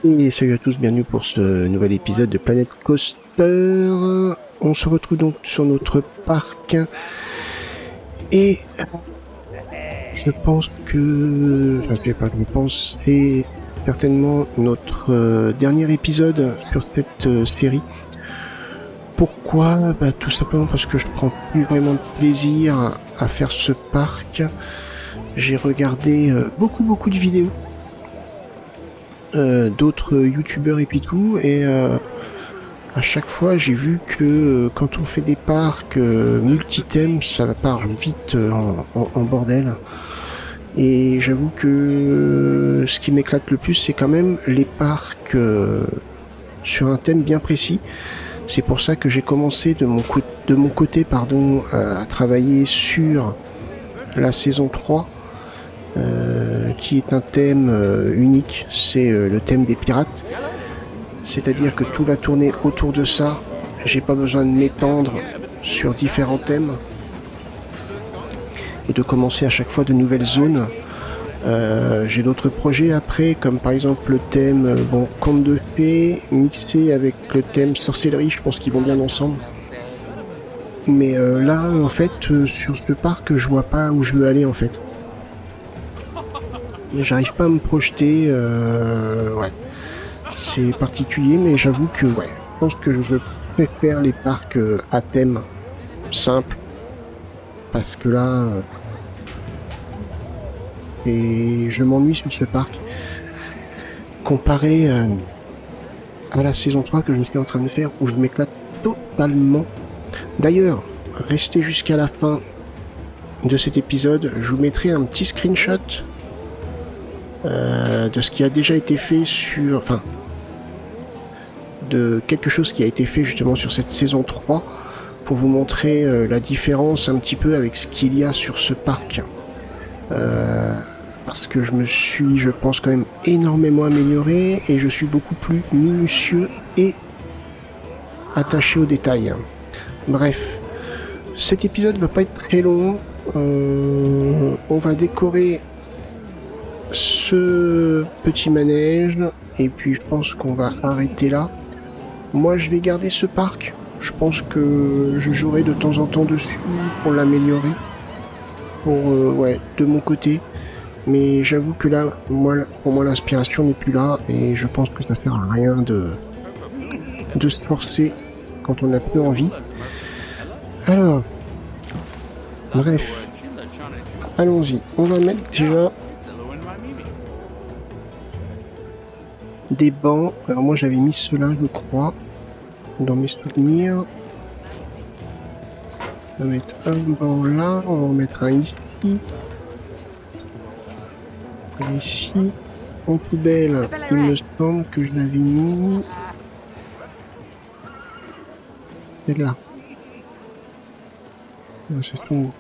Et salut à tous, bienvenue pour ce nouvel épisode de Planet Coaster. On se retrouve donc sur notre parc et je pense que, enfin je pense c'est certainement notre dernier épisode sur cette série. Pourquoi? Tout simplement parce que je prends plus vraiment de plaisir à faire ce parc. J'ai regardé beaucoup de vidéos d'autres youtubeurs et puis tout, et à chaque fois j'ai vu que quand on fait des parcs multi-thèmes, ça part vite en bordel. Et j'avoue que ce qui m'éclate le plus, c'est quand même les parcs sur un thème bien précis. C'est pour ça que j'ai commencé de mon côté à travailler sur la saison 3, qui est un thème unique, c'est le thème des pirates. C'est-à-dire que tout va tourner autour de ça. J'ai pas besoin de m'étendre sur différents thèmes et de commencer à chaque fois de nouvelles zones. J'ai d'autres projets après, comme par exemple le thème conte de fées mixé avec le thème sorcellerie. Je pense qu'ils vont bien ensemble. Mais là, en fait, sur ce parc, je vois pas où je veux aller en fait. J'arrive pas à me projeter. Ouais. C'est particulier, mais j'avoue que ouais, je pense que je préfère les parcs à thème simple, parce que là, et je m'ennuie sur ce parc comparé à la saison 3 que je suis en train de faire, où je m'éclate totalement. D'ailleurs, restez jusqu'à la fin de cet épisode, je vous mettrai un petit screenshot de ce qui a déjà été fait sur... Enfin, de quelque chose qui a été fait justement sur cette saison 3 pour vous montrer la différence un petit peu avec ce qu'il y a sur ce parc. Parce que je me suis, je pense, quand même énormément amélioré et je suis beaucoup plus minutieux et attaché aux détails. Bref, cet épisode va pas être très long. On va décorer ce petit manège et puis je pense qu'on va arrêter là. Moi, je vais garder ce parc. Je pense que je jouerai de temps en temps dessus pour l'améliorer. Ouais, de mon côté. Mais j'avoue que là, pour moi, l'inspiration n'est plus là. Et je pense que ça sert à rien de se forcer quand on n'a plus envie. Alors, bref. Allons-y. On va mettre déjà des bancs. Alors moi, j'avais mis cela, je crois, dans mes souvenirs. On va mettre un banc là, on va en mettre un ici. Et ici, en poubelle, il me semble que je l'avais mis... C'est là. Ah, c'est son...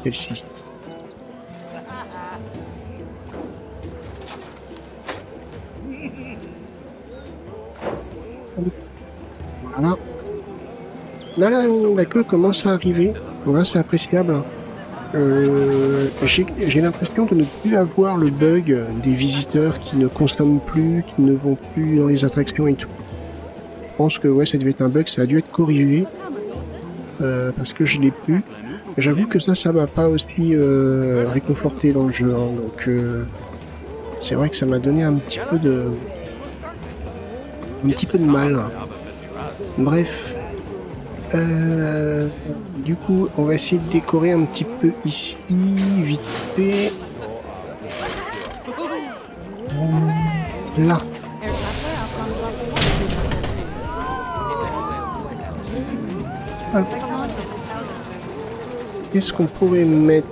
Celle-ci. Voilà. Là, la queue commence à arriver. Voilà, c'est appréciable. J'ai l'impression de ne plus avoir le bug des visiteurs qui ne consomment plus, qui ne vont plus dans les attractions et tout. Je pense que ouais, ça devait être un bug, ça a dû être corrigé. Parce que je l'ai plus. J'avoue que ça m'a pas aussi réconforté dans le jeu. Hein, donc c'est vrai que ça m'a donné un petit peu de mal. Bref. Du coup, on va essayer de décorer un petit peu ici, vite fait. Là. Hop. Qu'est-ce qu'on pourrait mettre?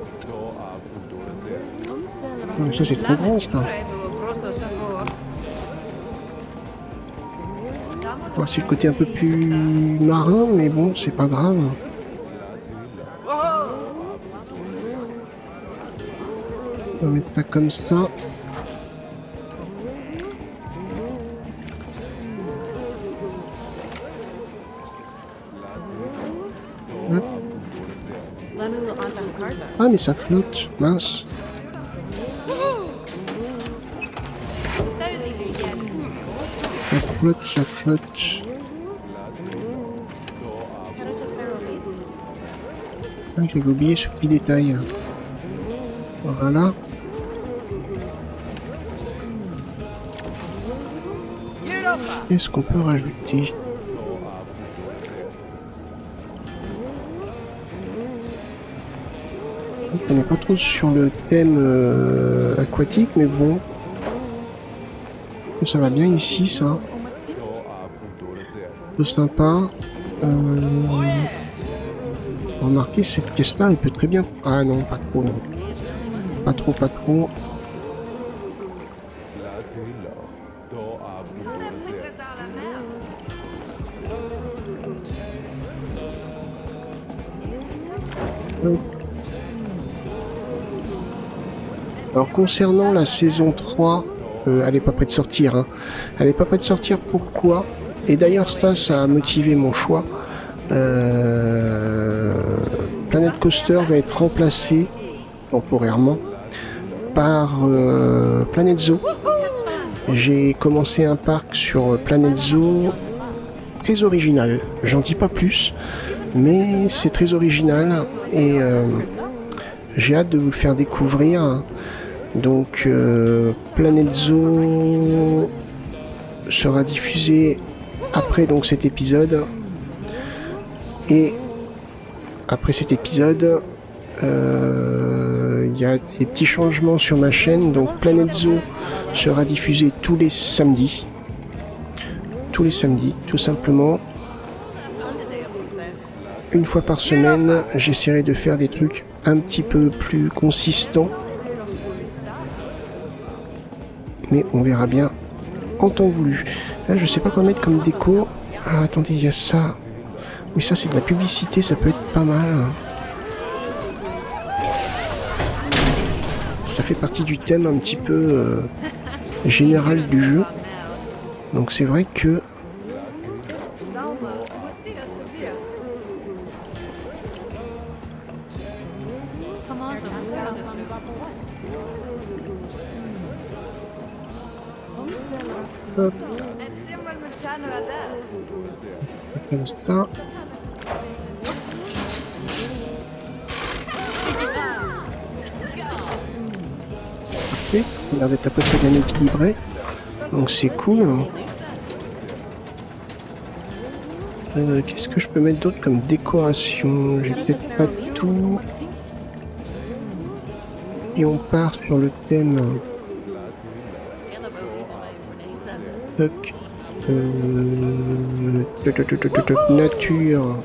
Oh, ça c'est trop grand ça. Oh, c'est le côté un peu plus marin, mais bon, c'est pas grave. On va mettre ça comme ça. Hop. Ah, mais ça flotte, mince. Ça flotte, ça flotte. Ah, j'avais oublié ce petit détail. Voilà. Qu'est-ce qu'on peut rajouter? On n'est pas trop sur le thème aquatique, mais bon. Ça va bien ici, ça. C'est sympa. Remarquez, cette pièce-là, elle peut très bien... Ah non, pas trop, non. Pas trop, pas trop. Alors concernant la saison 3, elle est pas prête de sortir. Hein. Elle est pas prête de sortir, pourquoi? Et d'ailleurs ça a motivé mon choix. Planet Coaster va être remplacé temporairement par Planet Zoo. J'ai commencé un parc sur Planet Zoo très original. J'en dis pas plus, mais c'est très original et j'ai hâte de vous le faire découvrir. Donc Planet Zoo sera diffusé après donc cet épisode et après cet épisode il y a des petits changements sur ma chaîne. Donc Planet Zoo sera diffusé tous les samedis tout simplement. Une fois par semaine, j'essaierai de faire des trucs un petit peu plus consistants. Mais on verra bien en temps voulu. Là, je sais pas quoi mettre comme déco. Ah, attendez, il y a ça. Oui, ça, c'est de la publicité, ça peut être pas mal. Ça fait partie du thème un petit peu général du jeu. Donc, c'est vrai que... Hop. Comme ça. Parfait. Il a l'air d'être à peu près bien équilibré. Donc c'est cool. Qu'est-ce que je peux mettre d'autre comme décoration? J'ai peut-être pas tout. Et on part sur le thème. Toc. Nature.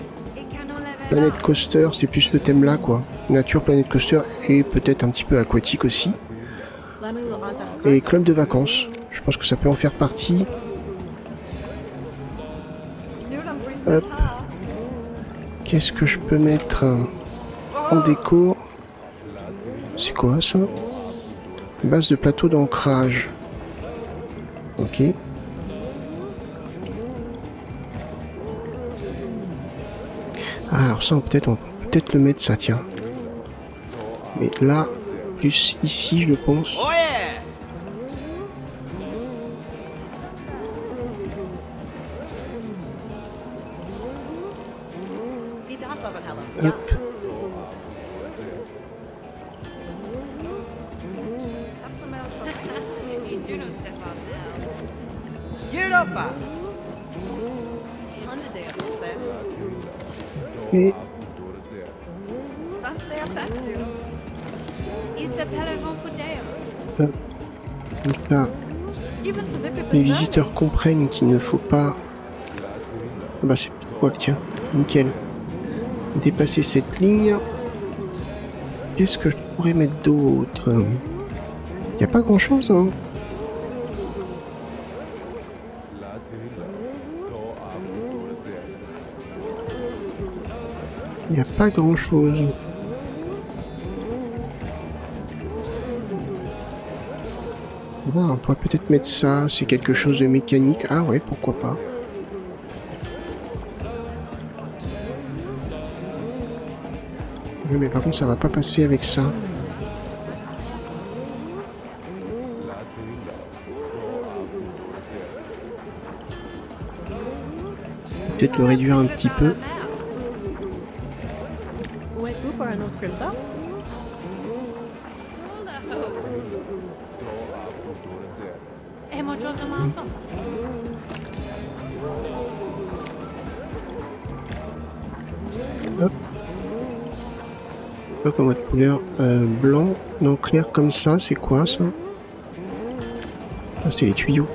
Planet Coaster, c'est plus le thème là quoi. Nature, Planet Coaster et peut-être un petit peu aquatique aussi. Et club de vacances. Je pense que ça peut en faire partie. Hop. Qu'est-ce que je peux mettre en déco? C'est quoi ça? Base de plateau d'ancrage. Ok. Ah, alors ça, on peut peut-être le mettre ça, tiens. Mais là, plus ici, je pense. Hop. Et comme ça, les visiteurs comprennent qu'il ne faut pas... Ah bah c'est quoi, tiens, nickel. Dépasser cette ligne. Qu'est-ce que je pourrais mettre d'autre? Il n'y a pas grand chose, hein. Il n'y a pas grand chose. Bon, on pourrait peut-être mettre ça, c'est quelque chose de mécanique. Ah ouais, pourquoi pas. Oui, mais par contre, ça va pas passer avec ça. Peut-être le réduire un petit peu. Où êtes-vous pour un autre scripteur? Hop. Pas comme autre couleur. Blanc. Non, clair comme ça, c'est quoi ça? Ah, c'est les tuyaux.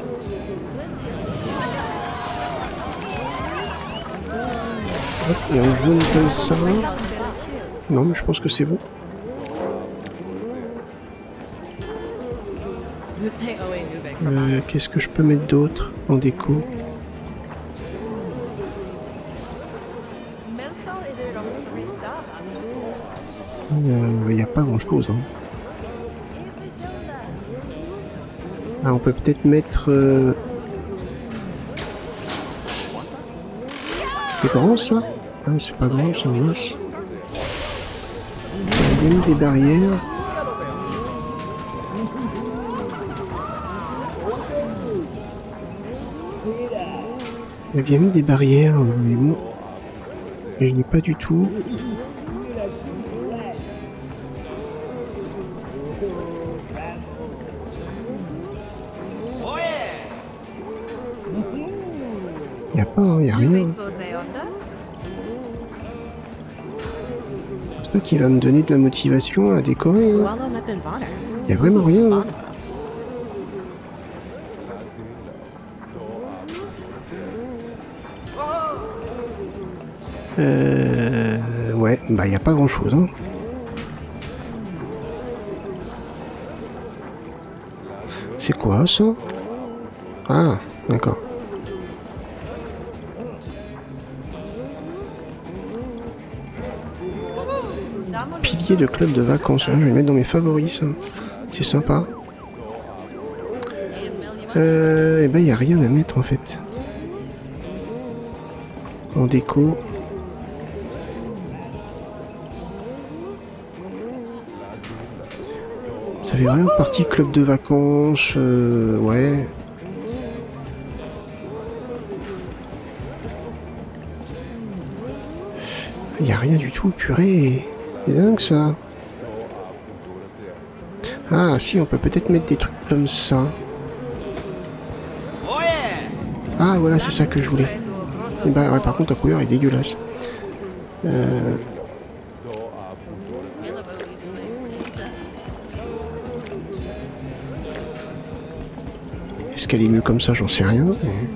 Hop, et en jaune comme ça. Non, mais je pense que c'est bon. Qu'est-ce que je peux mettre d'autre en déco? Il n'y a pas grand chose. Hein. Ah, on peut peut-être mettre... C'est grand ça? Ah, c'est pas grand, c'est mince. Il y a mis des barrières. Il a bien mis des barrières, mais bon, je n'ai pas du tout. Il n'y a pas, il n'y a rien. C'est toi qui va me donner de la motivation à décorer. Hein. Il n'y a vraiment rien. Hein. Ouais, bah il n'y a pas grand chose. Hein. C'est quoi ça? Ah, d'accord. Pilier de club de vacances. Je vais le mettre dans mes favoris, ça. C'est sympa. Et ben il n'y a rien à mettre en fait. En déco. Ça fait vraiment partie club de vacances, ouais. Il n'y a rien du tout, purée. C'est dingue ça. Ah si, on peut peut-être mettre des trucs comme ça. Ah voilà, c'est ça que je voulais. Et bah ouais, par contre la couleur est dégueulasse. Est-ce qu'elle est mieux comme ça? J'en sais rien. Mais...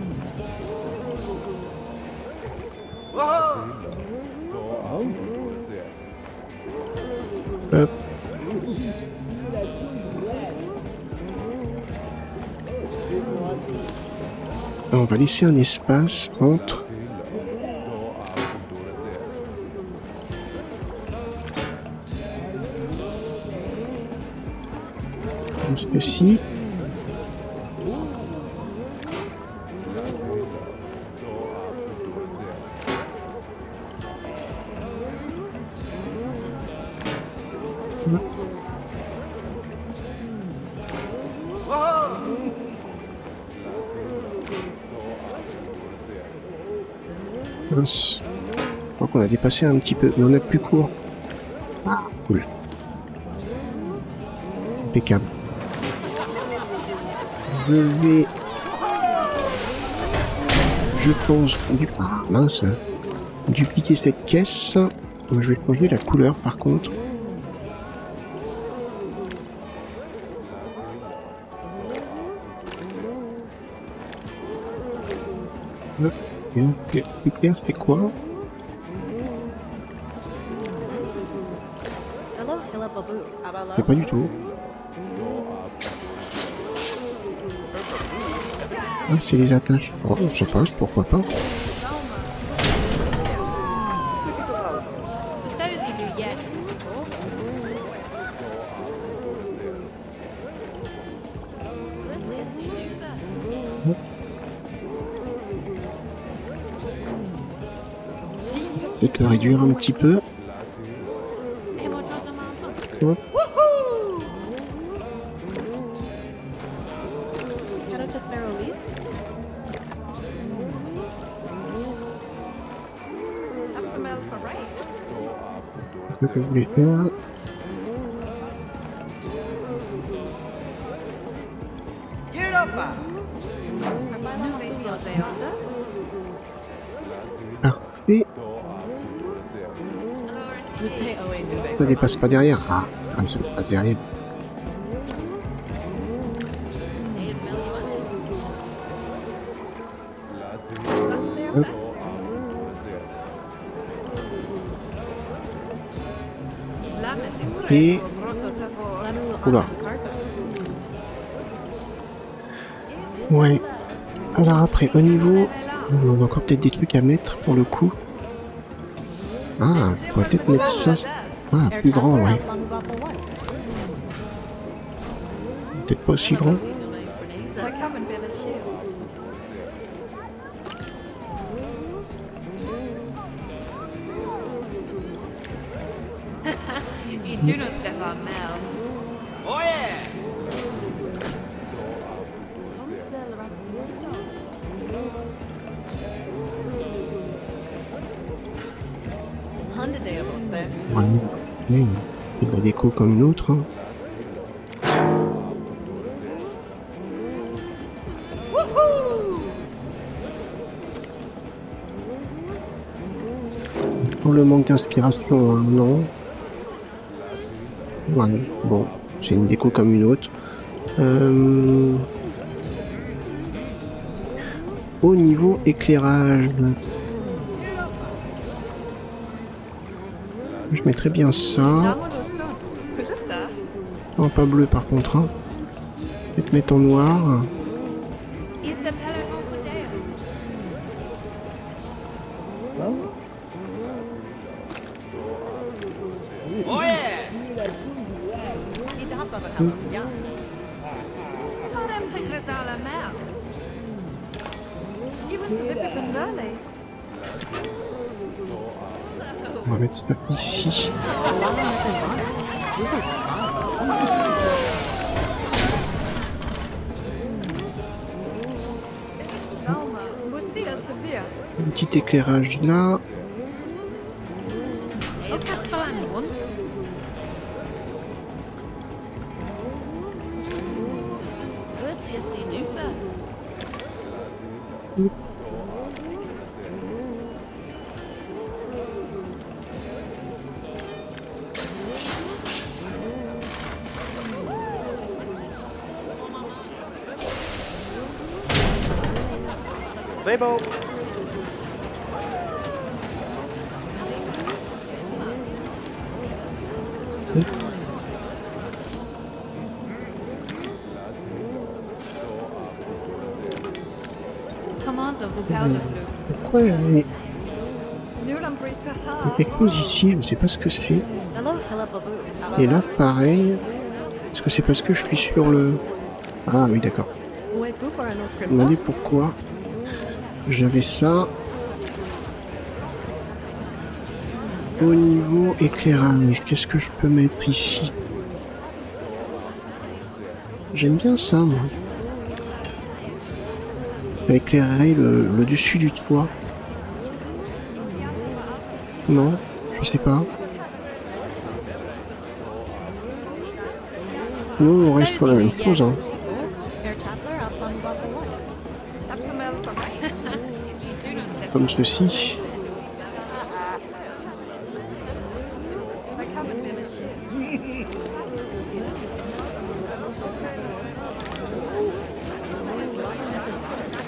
Hop. On va laisser un espace entre. Comme ceci. Mince. Je crois qu'on a dépassé un petit peu, mais on a plus court. Ah, cool. Impeccable. Je vais... Je pense... mince. Dupliquer cette caisse. Je vais changer la couleur par contre. Plus clair, c'est quoi? C'est pas du tout. Ah, c'est les attaches. Oh, ça passe, pourquoi pas. Peut-être le réduire un petit peu. Hop. Can I just barrel these? Tap some L for right. C'est ça que je voulais faire. Parfait. Ça dépasse pas derrière. Ah, ça dépasse derrière. Hop. Et... Oula. Ouais. Alors après, au niveau... On a encore peut-être des trucs à mettre pour le coup. Ah, on pourrait peut-être mettre ça. Ah, plus grand, ouais. Peut-être pas aussi grand. Ouais, mais il y a de la déco comme une autre. Hein. Pour le manque d'inspiration, hein, non. Ouais, bon, c'est une déco comme une autre. Au niveau éclairage, je mettrais bien ça. Non, pas bleu par contre. Hein. Peut-être mettre en noir. On va mettre ça ici. Un petit éclairage là. Weibo. Pourquoi il y a quelque chose ici, je ne sais pas ce que c'est. Et là, pareil. Est-ce que c'est parce que je suis sur le... Ah oui, d'accord. Je me demandais pourquoi j'avais ça. Au niveau éclairage, qu'est-ce que je peux mettre ici? J'aime bien ça, moi. Éclairer le dessus du toit. Non, je sais pas. Nous, on reste sur la même chose. Hein. Comme ceci.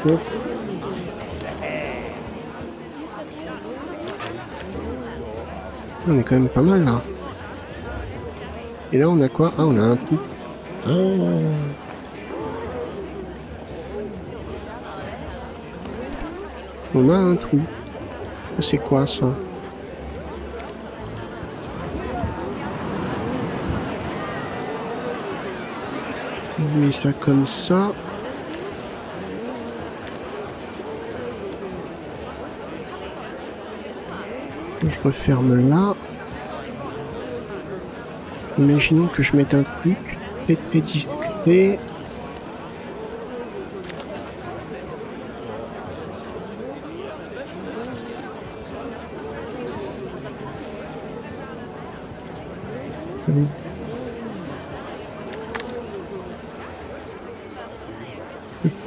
Hop. On est quand même pas mal là. Et là on a quoi? Ah, on a un trou. Ah. On a un trou. C'est quoi ça? On met ça comme ça. Je referme là. Imaginons que je mette un truc très très discret.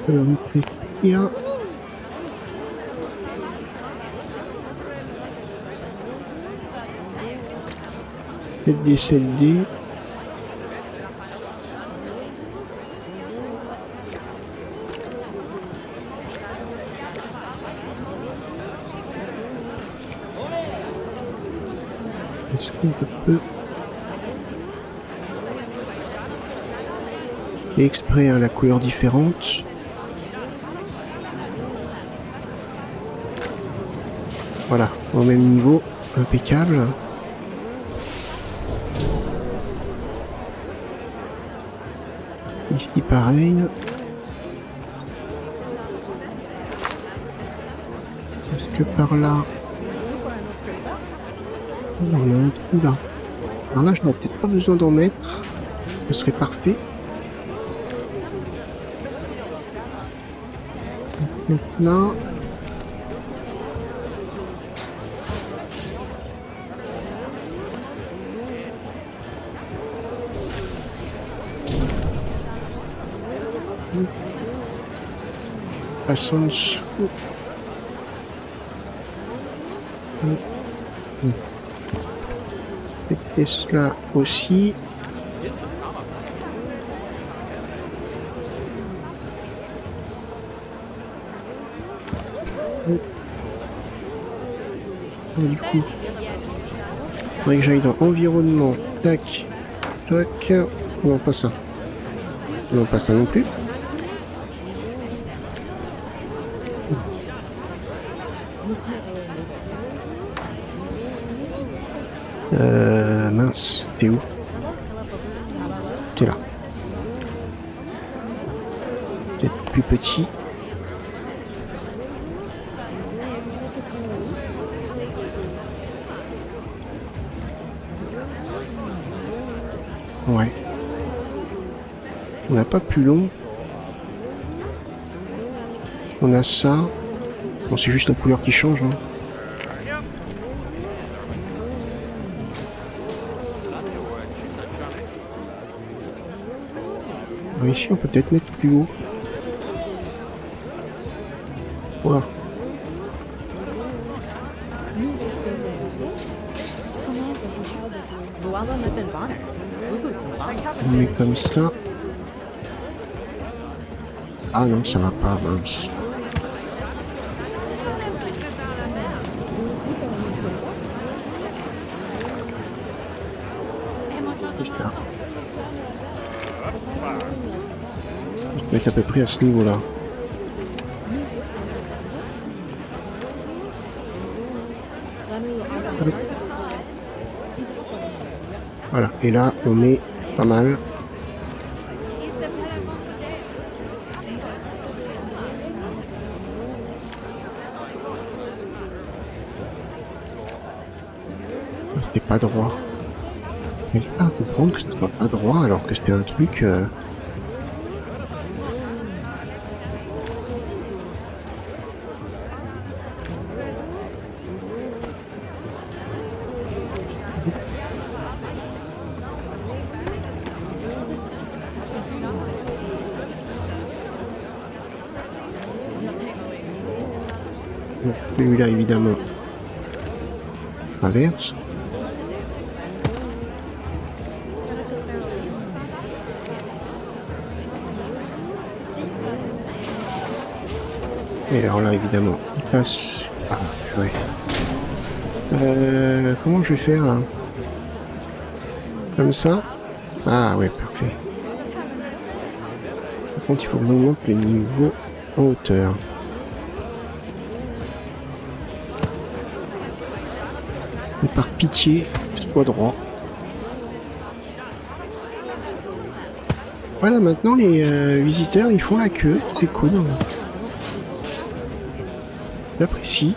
Rétrécir. Peut-être des CD. Est-ce que je peux et exprès hein, la couleur différente. Voilà, au même niveau, impeccable. Ici pareil. Est-ce que par là... Oh, on a un trou là. Alors là, je n'aurais peut-être pas besoin d'en mettre. Ce serait parfait. Donc là... Passons en dessous. Et cela aussi. Et du coup, il faudrait que j'aille dans environnement. Tac, tac. Non, pas ça. Non, pas ça non plus. Mince, t'es où? T'es là. Peut-être plus petit. Ouais. On n'a pas plus long. On a ça. Bon, c'est juste la couleur qui change. Hein. Alors ici, on peut peut-être mettre plus haut. Voilà. On met comme ça. Ah non, ça va pas, mince. J'espère. Je vais être à peu près à ce niveau-là. Voilà, et là, on est pas mal. C'est pas droit. Je n'arrive pas à comprendre que ce soit pas droit alors que c'est un truc... Celui-là, évidemment, traverse. Et alors là, évidemment, il passe... Ah, ouais. Comment je vais faire, là? Comme ça? Ah, ouais, parfait. Par contre, il faut que j'augmente le niveau en hauteur. Et par pitié, sois droit. Voilà, maintenant les visiteurs ils font la queue, c'est cool. J'apprécie.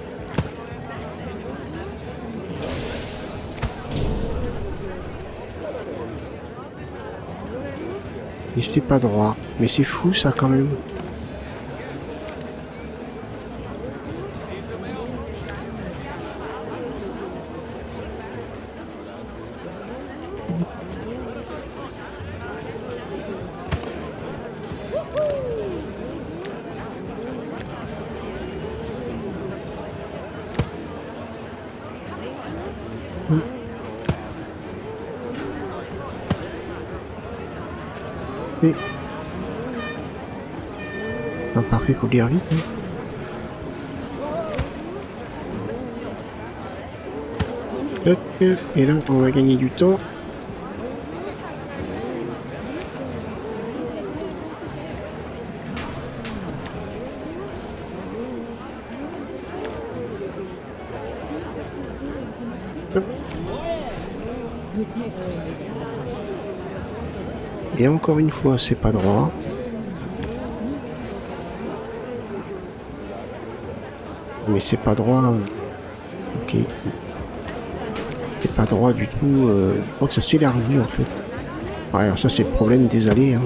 Et c'est pas droit. Mais c'est fou ça quand même. Et... Ah, parfait, faut lire vite. Hein. Toc, et là, on va gagner du temps. Hop. Et encore une fois, c'est pas droit. Mais c'est pas droit. Ok. C'est pas droit du tout. Je crois que ça s'élargit en fait. Ouais, alors ça c'est le problème des allées. Hein.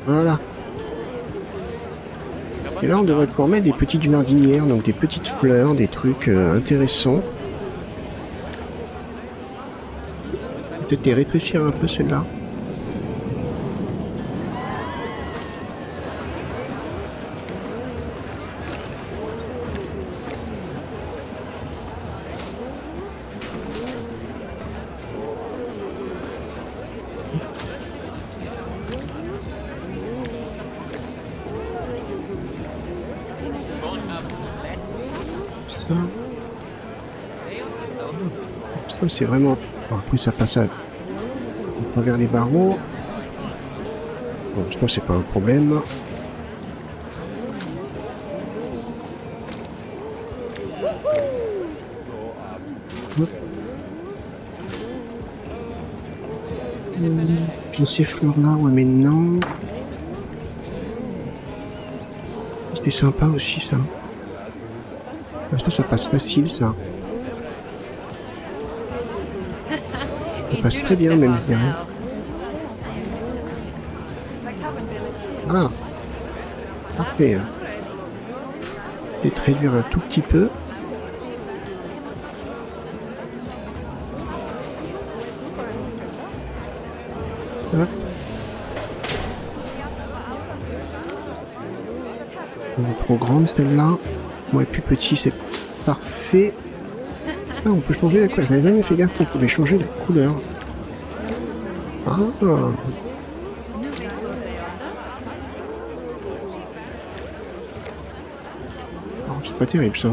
Voilà. Et là on devrait pouvoir mettre des petites jardinières, donc des petites fleurs, des trucs intéressants. Peut-être les rétrécir un peu celle-là. Ça c'est vraiment... Bon, après ça passe à travers les barreaux. Bon, je pense que c'est pas un problème. Puis ces fleurs là, ouais mais non. C'était sympa aussi ça. Ça passe facile ça. Ça passe très bien même, je dirais. Voilà. Parfait. Peut-être réduire un tout petit peu. Hop. Elle est trop grande celle-là. Moi, plus petit, c'est parfait. Ah, on peut changer la couleur. J'avais jamais fait gaffe qu'on pouvait changer la couleur. Ah. Alors, c'est pas terrible ça.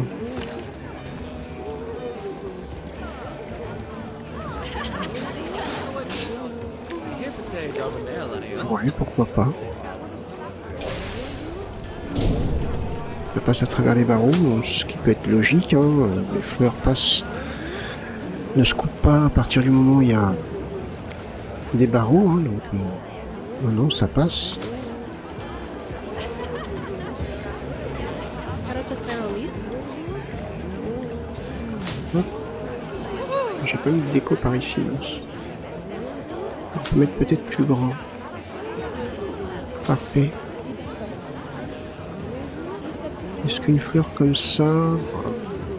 Ouais, pourquoi pas. Je passe à travers les barreaux, ce qui peut être logique. Hein. Les fleurs passent, ne se coupent pas à partir du moment où il y a des barreaux. Hein, donc, non, ça passe. J'ai pas mis de déco par ici. On peut mettre peut-être plus grand. Parfait. Est-ce qu'une fleur comme ça...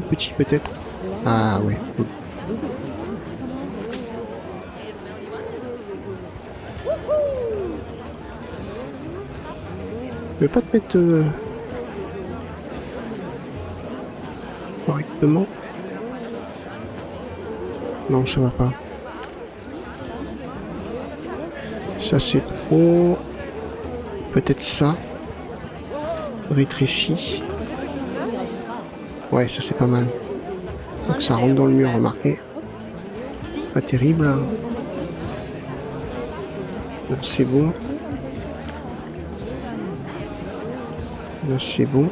Petit peut-être. Ah ouais. Je vais pas te mettre... correctement. Non, ça va pas. Ça c'est trop... Peut-être ça. Rétréci. Ouais, ça c'est pas mal. Donc ça rentre dans le mur, remarquez. Pas terrible. Hein. Là c'est bon. Là c'est bon.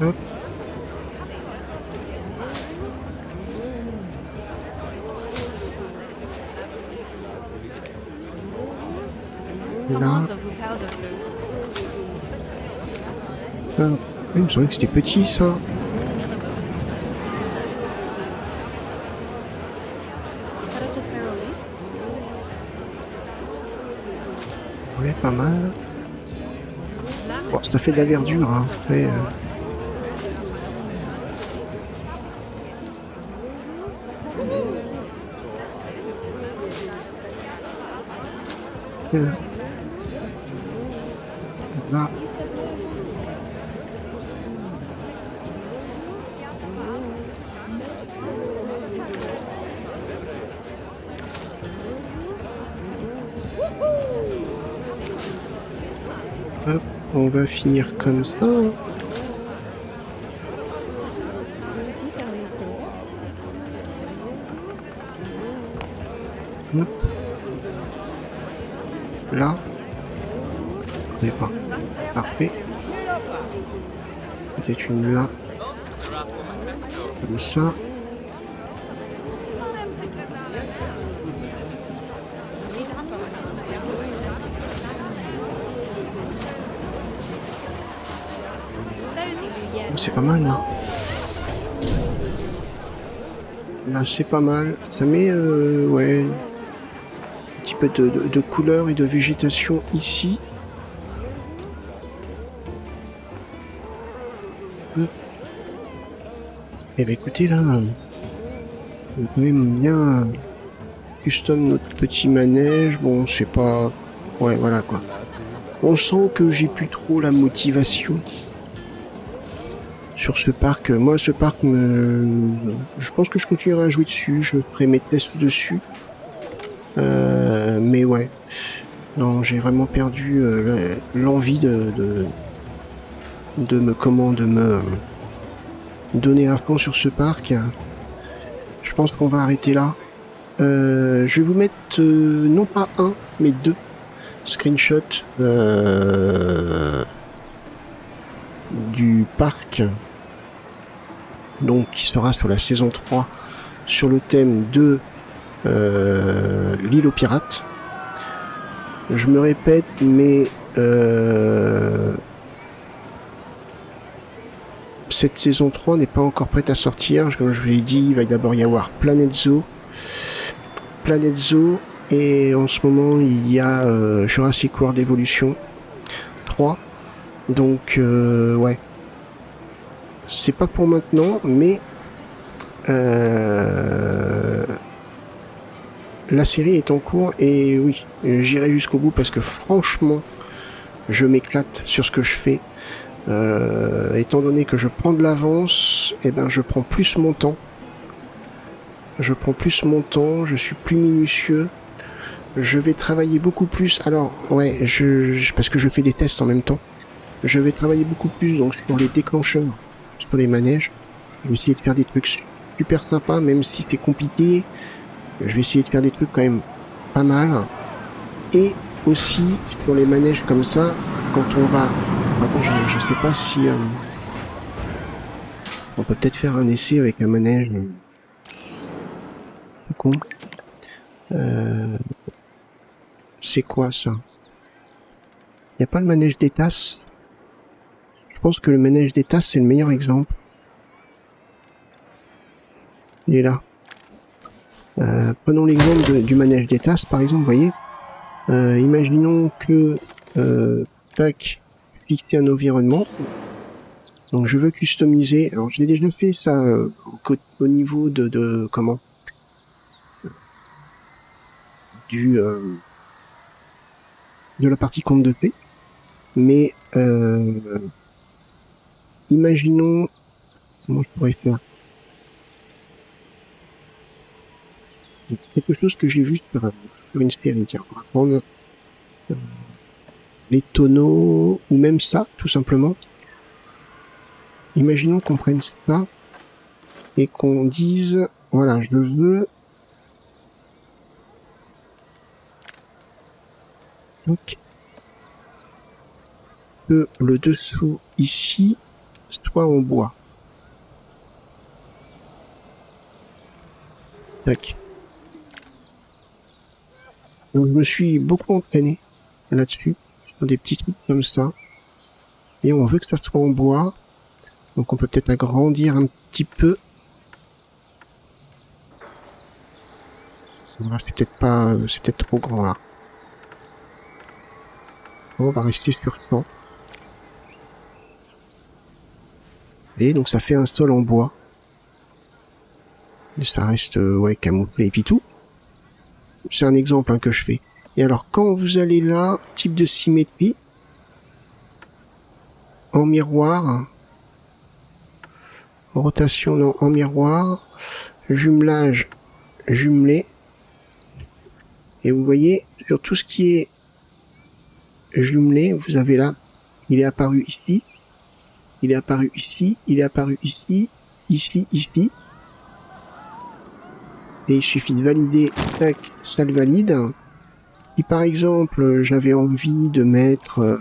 Hop. Là. Ah, oui, il me semblait que c'était petit ça. Cottages Merrill Leaf. Ouais, pas mal. Bon, ça fait de la verdure, hein. Après, euh, là. Hop, on va finir comme ça. Hop. Là. On n'est pas. Parfait. Peut-être une là. Comme ça. C'est pas mal là. Là c'est pas mal. Ça met ouais, un petit peu de couleur et de végétation ici. Et bah écoutez là, on peut quand même bien custom notre petit manège. Bon c'est pas... Ouais voilà quoi. On sent que j'ai plus trop la motivation sur ce parc. Moi ce parc je pense que je continuerai à jouer dessus, je ferai mes tests dessus. Mais ouais. Non, j'ai vraiment perdu l'envie de me donner à fond sur ce parc. Je pense qu'on va arrêter là. Je vais vous mettre non pas un, mais 2 screenshots du parc, donc qui sera sur la saison 3 sur le thème de l'île aux pirates. Je me répète, mais cette saison 3 n'est pas encore prête à sortir. Comme je vous l'ai dit, il va d'abord y avoir Planet Zoo, et en ce moment il y a Jurassic World Evolution 3. Donc ouais, c'est pas pour maintenant, mais la série est en cours et oui, j'irai jusqu'au bout parce que franchement, je m'éclate sur ce que je fais. Étant donné que je prends de l'avance, et ben je prends plus mon temps. Je suis plus minutieux. Je vais travailler beaucoup plus. Alors, ouais, parce que je fais des tests en même temps. Je vais travailler beaucoup plus donc sur les déclencheurs, sur les manèges. Je vais essayer de faire des trucs super sympas, même si c'est compliqué. Je vais essayer de faire des trucs quand même pas mal. Et aussi sur les manèges comme ça, quand on va... Par contre, je sais pas si... on peut peut-être faire un essai avec un manège. C'est con. C'est quoi ça? Y a pas le manège des tasses? Je pense que le manège des tasses c'est le meilleur exemple. Il est là. Prenons l'exemple du manège des tasses par exemple, vous voyez. Imaginons que tac, fixer un environnement. Donc je veux customiser. Alors je l'ai déjà fait ça au niveau de comment de la partie compte de paix. Mais imaginons comment je pourrais faire quelque chose que j'ai vu sur une série. Tiens, on va prendre les tonneaux ou même ça, tout simplement. Imaginons qu'on prenne ça et qu'on dise voilà, je veux donc que le dessous ici soit en bois. Tac. Donc je me suis beaucoup entraîné là-dessus, sur des petits trucs comme ça. Et on veut que ça soit en bois. Donc on peut peut-être agrandir un petit peu. Voilà, c'est peut-être trop grand là. On va rester sur 100. Et donc ça fait un sol en bois. Et ça reste ouais, camouflé et puis tout. C'est un exemple hein, que je fais. Et alors quand vous allez là, type de symétrie, en miroir, rotation non, en miroir, jumelage, jumelé. Et vous voyez, sur tout ce qui est jumelé, vous avez là, il est apparu ici, il est apparu ici, il est apparu ici, ici, ici. Et il suffit de valider, tac, ça le valide. Si par exemple j'avais envie de mettre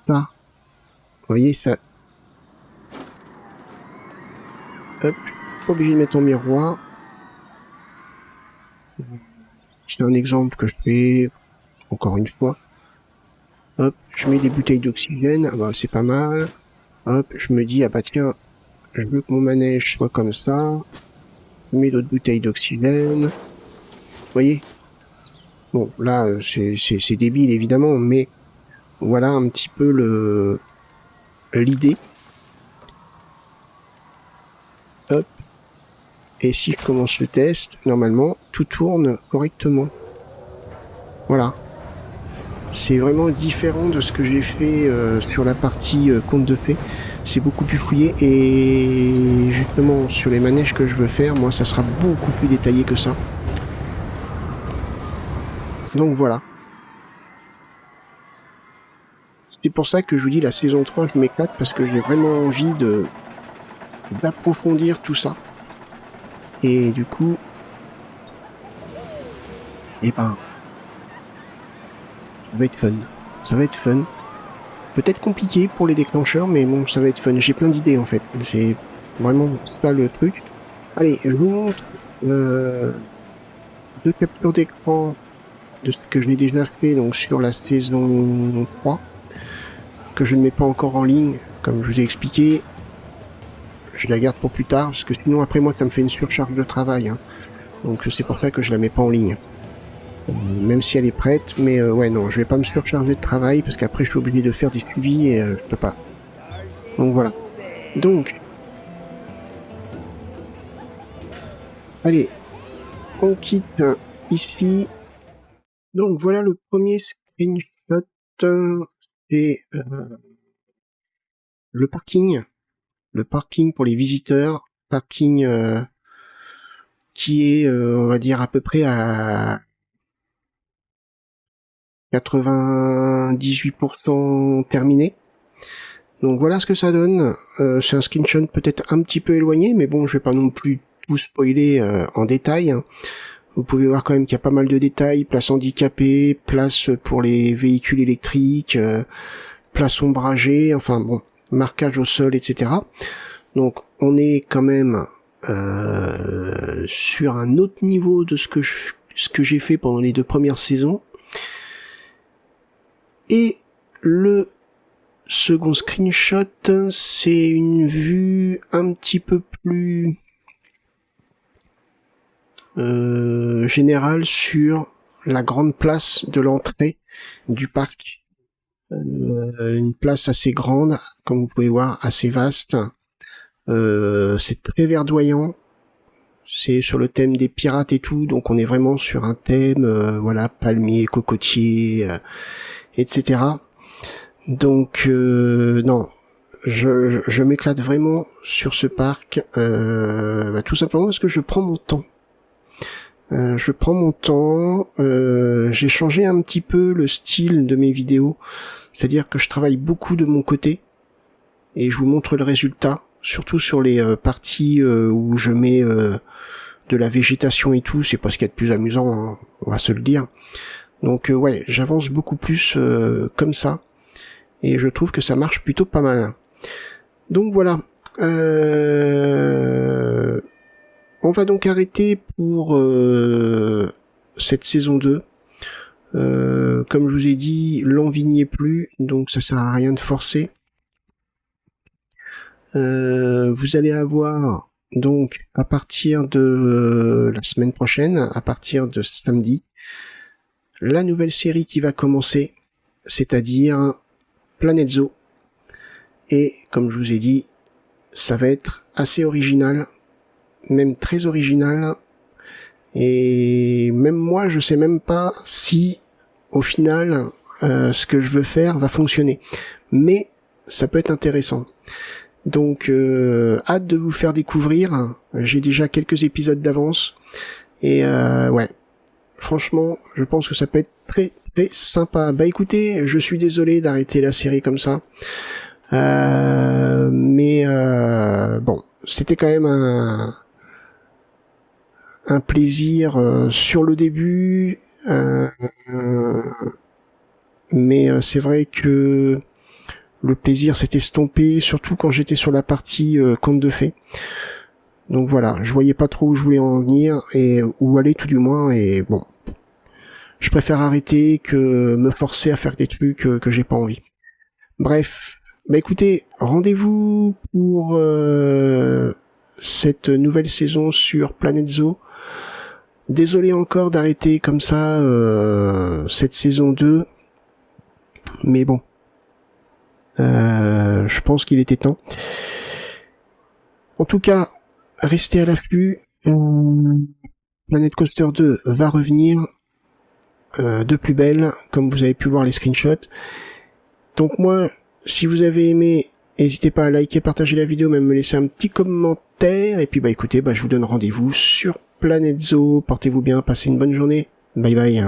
ça, vous voyez ça, hop, pas obligé de mettre en miroir. C'est un exemple que je fais encore une fois. Hop, je mets des bouteilles d'oxygène, ah bah c'est pas mal. Hop, je me dis ah bah tiens, je veux que mon manège soit comme ça. Je mets d'autres bouteilles d'oxygène. Vous voyez? Bon, là c'est débile évidemment, mais voilà un petit peu l'idée. Hop. Et si je commence le test, normalement, tout tourne correctement. Voilà. C'est vraiment différent de ce que j'ai fait sur la partie conte de fées. C'est beaucoup plus fouillé et justement sur les manèges que je veux faire, moi ça sera beaucoup plus détaillé que ça. Donc voilà. C'est pour ça que je vous dis la saison 3 je m'éclate parce que j'ai vraiment envie d'approfondir tout ça. Et du coup, eh ben, ça va être fun. Ça va être fun. Peut-être compliqué pour les déclencheurs, mais bon, ça va être fun. J'ai plein d'idées en fait. C'est vraiment ça le truc. Allez, je vous montre 2 captures d'écran de ce que j'ai déjà fait donc sur la saison 3, que je ne mets pas encore en ligne, comme je vous ai expliqué. Je la garde pour plus tard, parce que sinon après moi ça me fait une surcharge de travail. Hein. Donc c'est pour ça que je la mets pas en ligne. Même si elle est prête, mais ouais non, je vais pas me surcharger de travail, parce qu'après je suis obligé de faire des suivis et je peux pas. Donc voilà. Donc, allez, on quitte ici. Donc voilà le premier screenshot, c'est le parking pour les visiteurs, parking qui est, on va dire, à peu près à 98% terminé. Donc voilà ce que ça donne. C'est un screenshot peut-être un petit peu éloigné, mais bon, je vais pas non plus tout spoiler en détail. Vous pouvez voir quand même qu'il y a pas mal de détails, place handicapée, place pour les véhicules électriques, place ombragée, enfin bon, marquage au sol, etc. Donc on est quand même sur un autre niveau de ce que j'ai fait pendant les 2 premières saisons. Et le second screenshot, c'est une vue un petit peu plus générale sur la grande place de l'entrée du parc. Une place assez grande, comme vous pouvez voir, assez vaste. C'est très verdoyant. C'est sur le thème des pirates et tout, donc on est vraiment sur un thème, voilà, palmier, cocotier, etc. Donc non, je m'éclate vraiment sur ce parc, tout simplement parce que je prends mon temps. J'ai changé un petit peu le style de mes vidéos, c'est-à-dire que je travaille beaucoup de mon côté et je vous montre le résultat, surtout sur les parties où je mets de la végétation et tout, c'est pas ce qu'il y a de plus amusant, hein, on va se le dire. Donc ouais, j'avance beaucoup plus comme ça et je trouve que ça marche plutôt pas mal. Donc voilà. On va donc arrêter pour cette saison 2. Comme je vous ai dit, l'envie n'y est plus, donc ça sert à rien de forcer. Vous allez avoir donc à partir de la semaine prochaine, à partir de samedi, la nouvelle série qui va commencer, c'est-à-dire Planet Zoo. Et comme je vous ai dit, ça va être assez original, même très original. Et même moi, je sais même pas si, au final, ce que je veux faire va fonctionner. Mais ça peut être intéressant. Donc, hâte de vous faire découvrir. J'ai déjà quelques épisodes d'avance. Et ouais, franchement, je pense que ça peut être très très sympa. Bah écoutez, je suis désolé d'arrêter la série comme ça. Mais bon, c'était quand même un plaisir sur le début. Mais c'est vrai que le plaisir s'est estompé, surtout quand j'étais sur la partie conte de fées. Donc voilà, je voyais pas trop où je voulais en venir, et où aller tout du moins, et bon. Je préfère arrêter que me forcer à faire des trucs que j'ai pas envie. Bref, bah écoutez, rendez-vous pour cette nouvelle saison sur Planet Zoo. Désolé encore d'arrêter comme ça cette saison 2, mais bon, je pense qu'il était temps. En tout cas, restez à l'affût. Planet Coaster 2 va revenir de plus belle, comme vous avez pu voir les screenshots. Donc moi, si vous avez aimé, n'hésitez pas à liker, partager la vidéo, même me laisser un petit commentaire. Et puis bah écoutez, je vous donne rendez-vous sur Planet Zoo. Portez-vous bien, passez une bonne journée. Bye bye.